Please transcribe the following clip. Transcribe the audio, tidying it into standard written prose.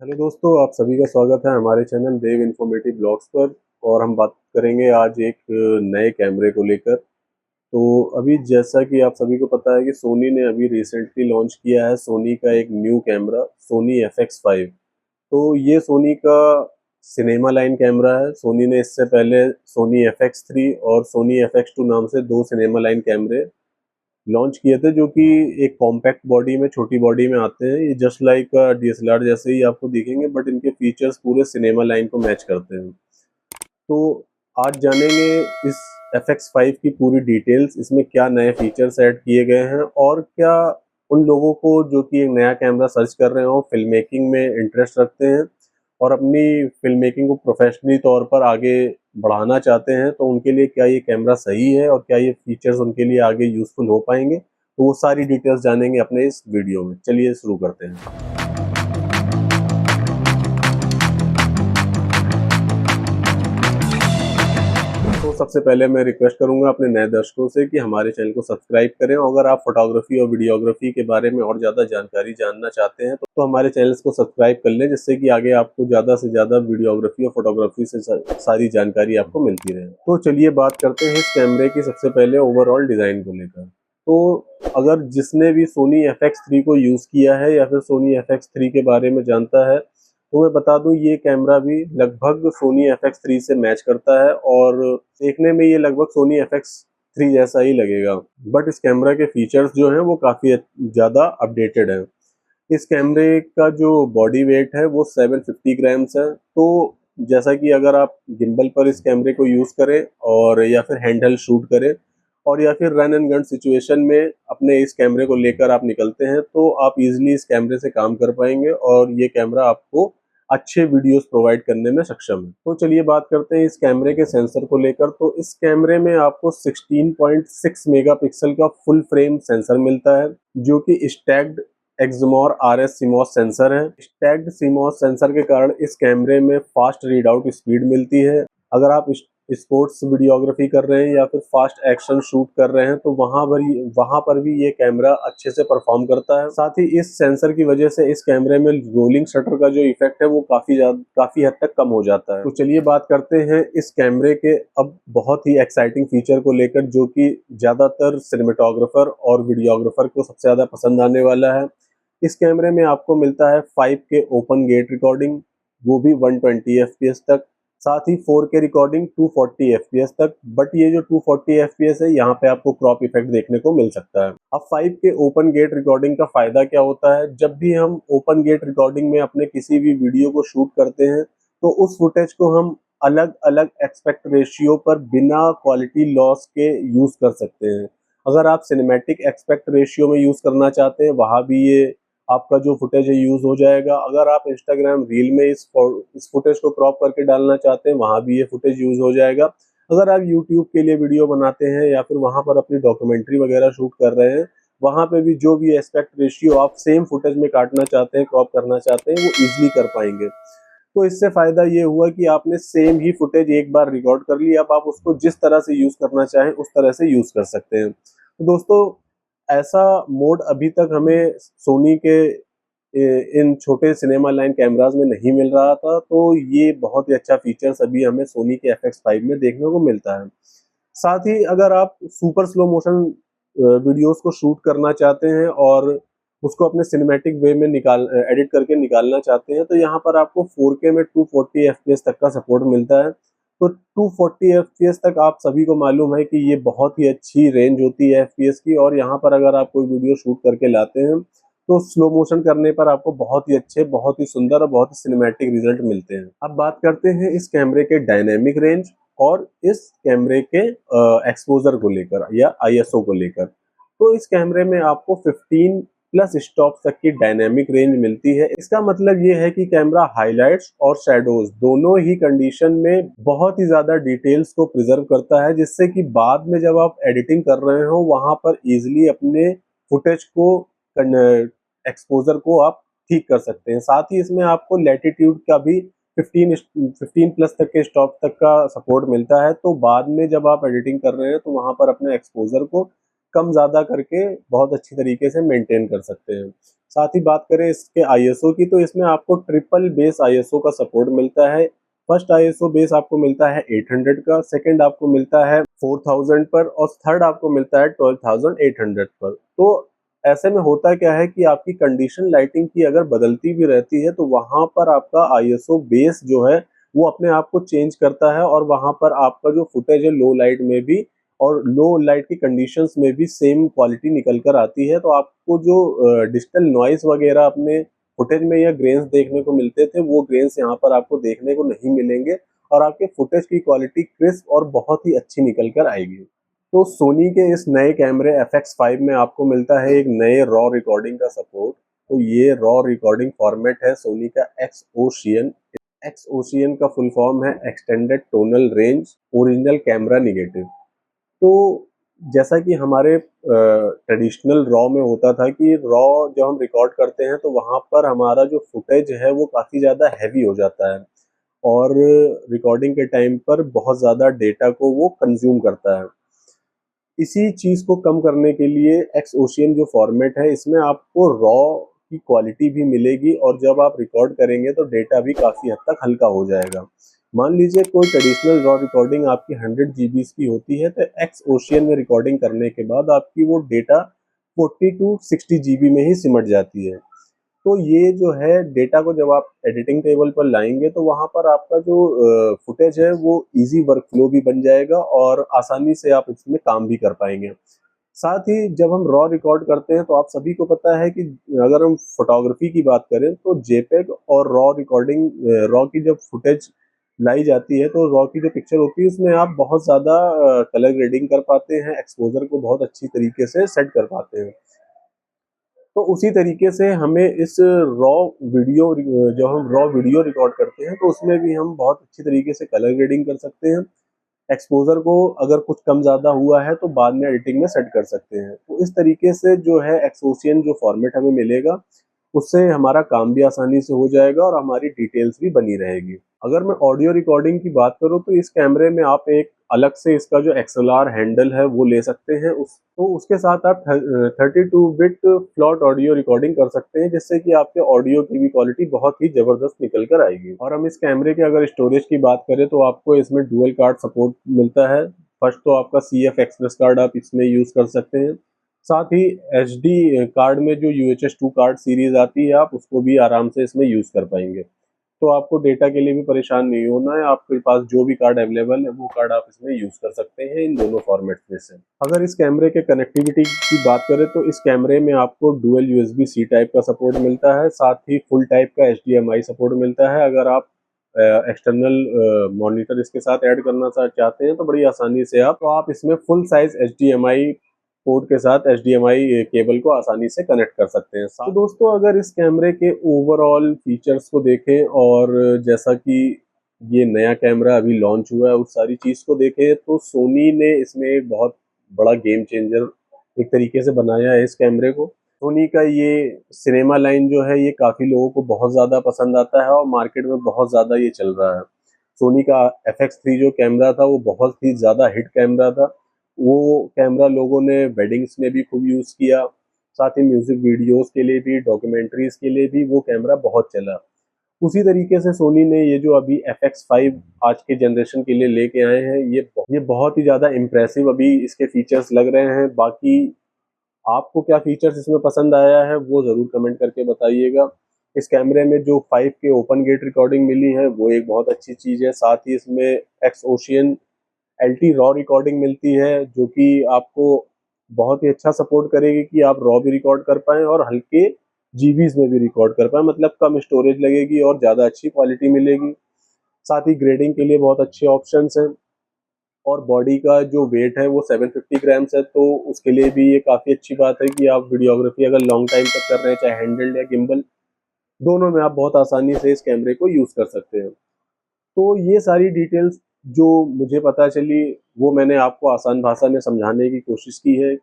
Hello दोस्तों, आप सभी का स्वागत है हमारे चैनल देव इन्फॉर्मेटिव ब्लॉग्स पर। और हम बात करेंगे आज एक नए कैमरे को लेकर। तो अभी जैसा कि आप सभी को पता है कि सोनी ने अभी रिसेंटली लॉन्च किया है सोनी का एक न्यू कैमरा सोनी FX5। तो ये सोनी का सिनेमा लाइन कैमरा है। सोनी ने इससे पहले सोनी FX3 और सोनी FX2 नाम से दो सिनेमा लाइन कैमरे लॉन्च किए थे, जो कि एक कॉम्पैक्ट बॉडी में, छोटी बॉडी में आते हैं। ये जस्ट लाइक DSLR जैसे ही आपको दिखेंगे, बट इनके फीचर्स पूरे सिनेमा लाइन को मैच करते हैं। तो आज जानेंगे इस FX5 की पूरी डिटेल्स, इसमें क्या नए फीचर्स ऐड किए गए हैं और क्या उन लोगों को जो कि एक नया कैमरा सर्च कर रहे हो, फिल्म मेकिंग में इंटरेस्ट रखते हैं और अपनी फिल्म मेकिंग को प्रोफेशनली तौर पर आगे बढ़ाना चाहते हैं, तो उनके लिए क्या ये कैमरा सही है और क्या ये फीचर्स उनके लिए आगे यूजफुल हो पाएंगे। तो वो सारी डिटेल्स जानेंगे अपने इस वीडियो में। चलिए शुरू करते हैं। तो सबसे पहले मैं रिक्वेस्ट करूंगा अपने नए दर्शकों से कि हमारे चैनल को सब्सक्राइब करें। और अगर आप फोटोग्राफी और वीडियोग्राफी के बारे में और ज़्यादा जानकारी जानना चाहते हैं तो हमारे चैनल को सब्सक्राइब कर लें, जिससे कि आगे आपको ज़्यादा से ज़्यादा वीडियोग्राफी और फोटोग्राफी से सारी जानकारी आपको मिलती रहे। तो चलिए बात करते हैं इस कैमरे की सबसे पहले ओवरऑल डिज़ाइन को लेकर। तो अगर जिसने भी सोनी FX3 को यूज़ किया है या फिर सोनी FX3 के बारे में जानता है, तो मैं बता दूं ये कैमरा भी लगभग सोनी FX3 से मैच करता है और देखने में ये लगभग सोनी FX3 जैसा ही लगेगा। बट इस कैमरा के फीचर्स जो हैं वो काफ़ी ज़्यादा अपडेटेड हैं। इस कैमरे का जो बॉडी वेट है वो 750 ग्राम्स है। तो जैसा कि अगर आप गिम्बल पर इस कैमरे को यूज़ करें और या फिर हैंडहेल्ड शूट करें और या फिर रन एंड गन सिचुएशन में अपने इस कैमरे को लेकर आप निकलते हैं, तो आप इजीली इस कैमरे से काम कर पाएंगे और ये कैमरा आपको अच्छे वीडियोस प्रोवाइड करने में सक्षम है। तो चलिए बात करते हैं इस कैमरे के सेंसर को लेकर। तो इस कैमरे में आपको 16.6 मेगापिक्सल का फुल फ्रेम सेंसर मिलता है, जो कि stacked Exmor RS CMOS sensor है। स्टैक्ड CMOS सेंसर के कारण इस कैमरे में फास्ट रीड आउट स्पीड मिलती है। अगर आप स्पोर्ट्स वीडियोग्राफी कर रहे हैं या फिर फास्ट एक्शन शूट कर रहे हैं, तो वहां पर भी ये कैमरा अच्छे से परफॉर्म करता है। साथ ही इस सेंसर की वजह से इस कैमरे में रोलिंग शटर का जो इफेक्ट है वो काफी हद तक कम हो जाता है। तो चलिए बात करते हैं इस कैमरे के अब बहुत ही एक्साइटिंग फीचर को लेकर, जो कि ज्यादातर सिनेमेटोग्राफर और वीडियोग्राफर को सबसे ज्यादा पसंद आने वाला है। इस कैमरे में आपको मिलता है 5K ओपन गेट रिकॉर्डिंग, वो भी 120 FPS तक। साथ ही 4K रिकॉर्डिंग 240 FPS तक। बट ये जो 240 FPS है, यहाँ पे आपको क्रॉप इफेक्ट देखने को मिल सकता है। अब 5K ओपन गेट रिकॉर्डिंग का फायदा क्या होता है? जब भी हम ओपन गेट रिकॉर्डिंग में अपने किसी भी वीडियो को शूट करते हैं, तो उस फुटेज को हम अलग अलग एक्सपेक्ट रेशियो पर बिना क्वालिटी लॉस के यूज कर सकते हैं। अगर आप सिनेमैटिक एक्सपेक्ट रेशियो में यूज करना चाहते हैं, वहां भी ये आपका जो फुटेज है यूज हो जाएगा। अगर आप इंस्टाग्राम रील में इस फुटेज को क्रॉप करके डालना चाहते हैं, वहां भी ये फुटेज यूज हो जाएगा। अगर आप यूट्यूब के लिए वीडियो बनाते हैं या फिर वहां पर अपनी डॉक्यूमेंट्री वगैरह शूट कर रहे हैं, वहां पे भी जो भी एस्पेक्ट रेशियो आप सेम फुटेज में काटना चाहते हैं, क्रॉप करना चाहते हैं, वो इजिली कर पाएंगे। तो इससे फायदा ये हुआ कि आपने सेम ही फुटेज एक बार रिकॉर्ड कर ली, अब आप उसको जिस तरह से यूज करना चाहें उस तरह से यूज कर सकते हैं। तो दोस्तों, ऐसा मोड अभी तक हमें सोनी के इन छोटे सिनेमा लाइन कैमरास में नहीं मिल रहा था। तो ये बहुत ही अच्छा फीचर्स अभी हमें सोनी के FX5 में देखने को मिलता है। साथ ही अगर आप सुपर स्लो मोशन वीडियोस को शूट करना चाहते हैं और उसको अपने सिनेमैटिक वे में एडिट करके निकालना चाहते हैं, तो यहाँ पर आपको 4K में 240 FPS तक का सपोर्ट मिलता है। तो 240 FPS तक आप सभी को मालूम है कि ये बहुत ही अच्छी रेंज होती है FPS की। और यहाँ पर अगर आप कोई वीडियो शूट करके लाते हैं, तो स्लो मोशन करने पर आपको बहुत ही अच्छे, बहुत ही सुंदर और बहुत ही सिनेमैटिक रिजल्ट मिलते हैं। अब बात करते हैं इस कैमरे के डायनेमिक रेंज और इस कैमरे के एक्सपोजर को लेकर या ISO को लेकर। तो इस कैमरे में आपको 15 प्लस स्टॉप तक की डायनेमिक रेंज मिलती है। इसका मतलब ये है कि कैमरा हाइलाइट्स और शैडोज दोनों ही कंडीशन में बहुत ही ज्यादा डिटेल्स को प्रिजर्व करता है, जिससे कि बाद में जब आप एडिटिंग कर रहे हो, वहां पर इजिली अपने फुटेज को, एक्सपोजर को आप ठीक कर सकते हैं। साथ ही इसमें आपको लैटिट्यूड का भी 15 प्लस तक के स्टॉप तक का सपोर्ट मिलता है। तो बाद में जब आप एडिटिंग कर रहे हैं, तो वहां पर अपने एक्सपोजर को कम ज़्यादा करके बहुत अच्छी तरीके से मेंटेन कर सकते हैं। साथ ही बात करें इसके आईएसओ की, तो इसमें आपको ट्रिपल बेस आईएसओ का सपोर्ट मिलता है। फर्स्ट आईएसओ बेस आपको मिलता है 800 का, सेकंड आपको मिलता है 4000 पर और थर्ड आपको मिलता है 12800 पर। तो ऐसे में होता क्या है कि आपकी कंडीशन लाइटिंग की अगर बदलती भी रहती है तो वहाँ पर आपका आईएसओ बेस जो है वो अपने आप को चेंज करता है और वहाँ पर आपका जो फुटेज है लो लाइट में भी और लो लाइट की कंडीशंस में भी सेम क्वालिटी निकल कर आती है। तो आपको जो डिजिटल नॉइस वगैरह अपने फुटेज में या ग्रेन्स देखने को मिलते थे, वो ग्रेन्स यहाँ पर आपको देखने को नहीं मिलेंगे और आपके फुटेज की क्वालिटी क्रिस्प और बहुत ही अच्छी निकल कर आएगी। तो सोनी के इस नए कैमरे FX5 में आपको मिलता है एक नए रॉ रिकॉर्डिंग का सपोर्ट। तो ये रॉ रिकॉर्डिंग फॉर्मेट है सोनी का एक्स ओशियन का फुल फॉर्म है extended tonal range original camera negative. तो जैसा कि हमारे ट्रेडिशनल रॉ में होता था कि रॉ जब हम रिकॉर्ड करते हैं तो वहाँ पर हमारा जो फुटेज है वो काफ़ी ज़्यादा हैवी हो जाता है और रिकॉर्डिंग के टाइम पर बहुत ज़्यादा डेटा को वो कंज्यूम करता है। इसी चीज़ को कम करने के लिए एक्स ओशियन जो फॉर्मेट है इसमें आपको रॉ की क्वालिटी भी मिलेगी और जब आप रिकॉर्ड करेंगे तो डेटा भी काफ़ी हद तक हल्का हो जाएगा। मान लीजिए कोई ट्रेडिशनल रॉ रिकॉर्डिंग आपकी 100 जीबी की होती है तो एक्स ओशियन में रिकॉर्डिंग करने के बाद आपकी वो डेटा 40 टू 60 जीबी में ही सिमट जाती है। तो ये जो है डेटा को जब आप एडिटिंग टेबल पर लाएंगे तो वहाँ पर आपका जो फुटेज है वो इजी वर्क फ्लो भी बन जाएगा और आसानी से आप इसमें काम भी कर पाएंगे। साथ ही जब हम रॉ रिकॉर्ड करते हैं तो आप सभी को पता है कि अगर हम फोटोग्राफी की बात करें तो जेपेग और रॉ रिकॉर्डिंग रॉ की जब फुटेज लाई जाती है तो रॉ की जो पिक्चर होती है उसमें आप बहुत ज़्यादा कलर ग्रेडिंग कर पाते हैं, एक्सपोजर को बहुत अच्छी तरीके से सेट कर पाते हैं। तो उसी तरीके से हमें इस रॉ वीडियो जब हम रॉ वीडियो रिकॉर्ड करते हैं तो उसमें भी हम बहुत अच्छी तरीके से कलर ग्रेडिंग कर सकते हैं। एक्सपोजर को अगर कुछ कम ज़्यादा हुआ है तो बाद में एडिटिंग में सेट कर सकते हैं। तो इस तरीके से जो है एक्सोसियन जो फॉर्मेट हमें मिलेगा उससे हमारा काम भी आसानी से हो जाएगा और हमारी डिटेल्स भी बनी रहेगी। अगर मैं ऑडियो रिकॉर्डिंग की बात करूँ तो इस कैमरे में आप एक अलग से इसका जो XLR हैंडल है वो ले सकते हैं। उसके साथ आप 32 बिट फ्लॉट ऑडियो रिकॉर्डिंग कर सकते हैं जिससे कि आपके ऑडियो की भी क्वालिटी बहुत ही ज़बरदस्त निकल कर आएगी। और हम इस कैमरे के अगर स्टोरेज की बात करें तो आपको इसमें डुअल कार्ड सपोर्ट मिलता है। फर्स्ट तो आपका CF एक्सप्रेस कार्ड आप इसमें यूज़ कर सकते हैं। साथ ही HD कार्ड में जो UHS-2 कार्ड सीरीज आती है आप उसको भी आराम से इसमें यूज़ कर पाएंगे। तो आपको डेटा के लिए भी परेशान नहीं होना है, आपके पास जो भी कार्ड अवेलेबल है वो कार्ड आप इसमें यूज़ कर सकते हैं इन दोनों फॉर्मेट्स में से। अगर इस कैमरे के कनेक्टिविटी की बात करें तो इस कैमरे में आपको डुअल USB-C टाइप का सपोर्ट मिलता है, साथ ही फुल टाइप का HDMI सपोर्ट मिलता है। अगर आप एक्सटर्नल मॉनिटर इसके साथ ऐड करना चाहते हैं तो बड़ी आसानी से आप इसमें फुल साइज HDMI पोर्ट के साथ HDMI केबल को आसानी से कनेक्ट कर सकते हैं। तो दोस्तों अगर इस कैमरे के ओवरऑल फीचर्स को देखें और जैसा कि ये नया कैमरा अभी लॉन्च हुआ है उस सारी चीज़ को देखें तो सोनी ने इसमें एक बहुत बड़ा गेम चेंजर एक तरीके से बनाया है इस कैमरे को। सोनी का ये सिनेमा लाइन जो है ये काफ़ी लोगों को बहुत ज़्यादा पसंद आता है और मार्केट में बहुत ज़्यादा ये चल रहा है। सोनी का FX3 जो कैमरा था वो बहुत ही ज़्यादा हिट कैमरा था। वो कैमरा लोगों ने वेडिंग्स में भी खूब यूज़ किया, साथ ही म्यूज़िक वीडियोज़ के लिए भी, डॉक्यूमेंट्रीज़ के लिए भी वो कैमरा बहुत चला। उसी तरीके से सोनी ने ये जो अभी FX5 आज के जनरेशन के लिए लेके आए हैं ये बहुत ही ज़्यादा इम्प्रेसिव अभी इसके फीचर्स लग रहे हैं। बाकी आपको क्या फीचर्स इसमें पसंद आया है वो ज़रूर कमेंट करके बताइएगा। इस कैमरे में जो 5K ओपन गेट रिकॉर्डिंग मिली है वो एक बहुत अच्छी चीज़ है। साथ ही इसमें x ocean LT raw recording मिलती है जो कि आपको बहुत ही अच्छा सपोर्ट करेगी कि आप रॉ भी रिकॉर्ड कर पाएँ और हल्के जीबीज़ में भी रिकॉर्ड कर पाएँ, मतलब कम स्टोरेज लगेगी और ज़्यादा अच्छी क्वालिटी मिलेगी। साथ ही ग्रेडिंग के लिए बहुत अच्छे ऑप्शंस हैं और बॉडी का जो वेट है वो 750 ग्राम्स है, तो उसके लिए भी ये काफ़ी अच्छी बात है कि आप वीडियोग्राफी अगर लॉन्ग टाइम तक कर रहे हैं, चाहे हैंडल्ड या गिम्बल, दोनों में आप बहुत आसानी से इस कैमरे को यूज़ कर सकते हैं। तो ये सारी डिटेल्स जो मुझे पता चली वो मैंने आपको आसान भाषा में समझाने की कोशिश की है